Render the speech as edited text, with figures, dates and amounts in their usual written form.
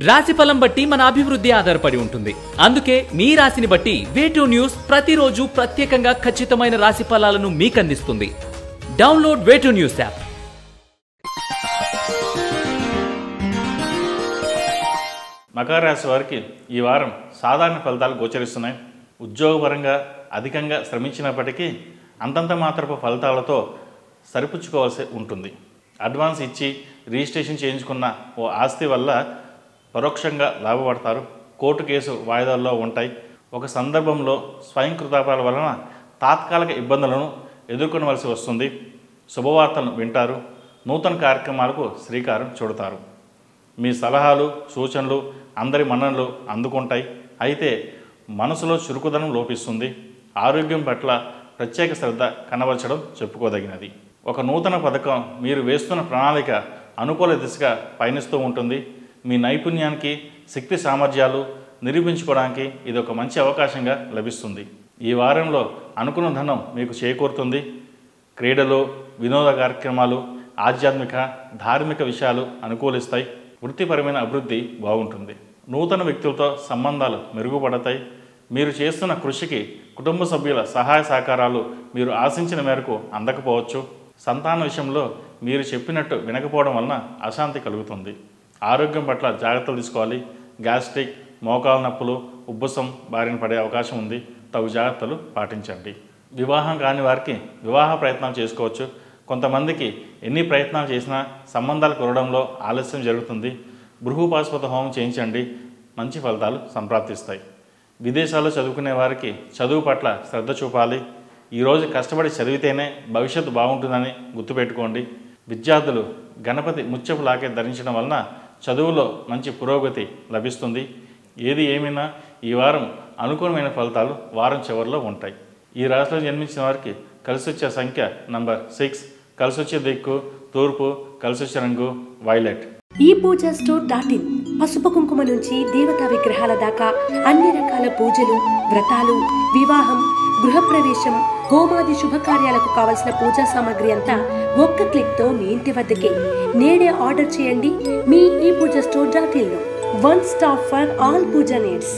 రాశిఫలం బట్టి మన అభివృద్ధి ఆధారపడి ఉంటుంది. అందుకే మీ రాశిని బట్టి వే2 న్యూస్ ప్రతిరోజు ప్రత్యేకంగా ఖచ్చితమైన రాశి ఫలాలను మీకు అందిస్తుంది. Download Way2 news app. మకర రాశి వారికి ఈ వారం సాధారణ ఫలితాలు గోచరిస్తున్నాయి. ఉద్యోగపరంగా అధికంగా శ్రమించినప్పటికీ అంతంత మాత్రపు ఫలితాలతో సరిపుచ్చుకోవాల్సి ఉంటుంది. అడ్వాన్స్ ఇచ్చి రిజిస్ట్రేషన్ చేయించుకున్న ఓ ఆస్తి వల్ల పరోక్షంగా లాభపడతారు. కోర్టు కేసు వాయిదాల్లో ఉంటాయి. ఒక సందర్భంలో స్వయంకృతాపాల వలన తాత్కాలిక ఇబ్బందులను ఎదుర్కొనవలసి వస్తుంది. శుభవార్తలను వింటారు. నూతన కార్యక్రమాలకు శ్రీకారం చుడతారు. మీ సలహాలు సూచనలు అందరి మన్ననలు అందుకుంటాయి. అయితే మనసులో చురుకుదనం లోపిస్తుంది. ఆరోగ్యం పట్ల ప్రత్యేక శ్రద్ధ కనబరచడం చెప్పుకోదగినది. ఒక నూతన పథకం మీరు వేస్తున్న ప్రణాళిక అనుకూల దిశగా పయనిస్తూ ఉంటుంది. మీ నైపుణ్యానికి శక్తి సామర్థ్యాలు నిరూపించుకోవడానికి ఇది ఒక మంచి అవకాశంగా లభిస్తుంది. ఈ వారంలో అనుకున్న ధనం మీకు చేకూరుతుంది. క్రీడలు, వినోద కార్యక్రమాలు, ఆధ్యాత్మిక ధార్మిక విషయాలు అనుకూలిస్తాయి. వృత్తిపరమైన అభివృద్ధి బాగుంటుంది. నూతన వ్యక్తులతో సంబంధాలు మెరుగుపడతాయి. మీరు చేస్తున్న కృషికి కుటుంబ సభ్యుల సహాయ సహకారాలు మీరు ఆశించిన మేరకు అందకపోవచ్చు. సంతాన విషయంలో మీరు చెప్పినట్టు వినకపోవడం వలన అశాంతి కలుగుతుంది. ఆరోగ్యం పట్ల జాగ్రత్తలు తీసుకోవాలి. గ్యాస్ట్రిక్, మోకాలు నొప్పులు, ఉబ్బసం బారిన పడే అవకాశం ఉంది. తగు జాగ్రత్తలు పాటించండి. వివాహం కాని వారికి వివాహ ప్రయత్నాలు చేసుకోవచ్చు. కొంతమందికి ఎన్ని ప్రయత్నాలు చేసినా సంబంధాలు కుదరడంలో ఆలస్యం జరుగుతుంది. బృహపాశుపత హోమం చేయించండి. మంచి ఫలితాలు సంప్రాప్తిస్తాయి. విదేశాల్లో చదువుకునే వారికి చదువు పట్ల శ్రద్ధ చూపాలి. ఈరోజు కష్టపడి చదివితేనే భవిష్యత్తు బాగుంటుందని గుర్తుపెట్టుకోండి. విద్యార్థులు గణపతి ముత్యపు లాకెట్ ధరించడం వలన చదువులో మంచి పురోగతి లభిస్తుంది. ఏది ఏమైనా ఈ వారం అనుకూలమైన ఫలితాలు వారం చివరిలో ఉంటాయి. ఈ రాశిలో జన్మించిన వారికి కలిసి వచ్చే సంఖ్య నంబర్ 6, కలిసి వచ్చే దిక్కు తూర్పు, కలిసి వచ్చే రంగు వైలెట్. ఈ పూజా స్టోర్.in పసుపు కుంకుమ నుంచి దేవతా విగ్రహాల దాకా అన్ని రకాల పూజలు, వ్రతాలు, వివాహం, గృహప్రవేశం, హోమాది శుభకార్యాలకు కావలసిన పూజా సామాగ్రి అంతా ఒక్క క్లిక్తో మీ ఇంటి వద్దకే. నేడే ఆర్డర్ చేయండి మీ ఈ పూజా స్టోర్.in లో. One stop for all puja needs.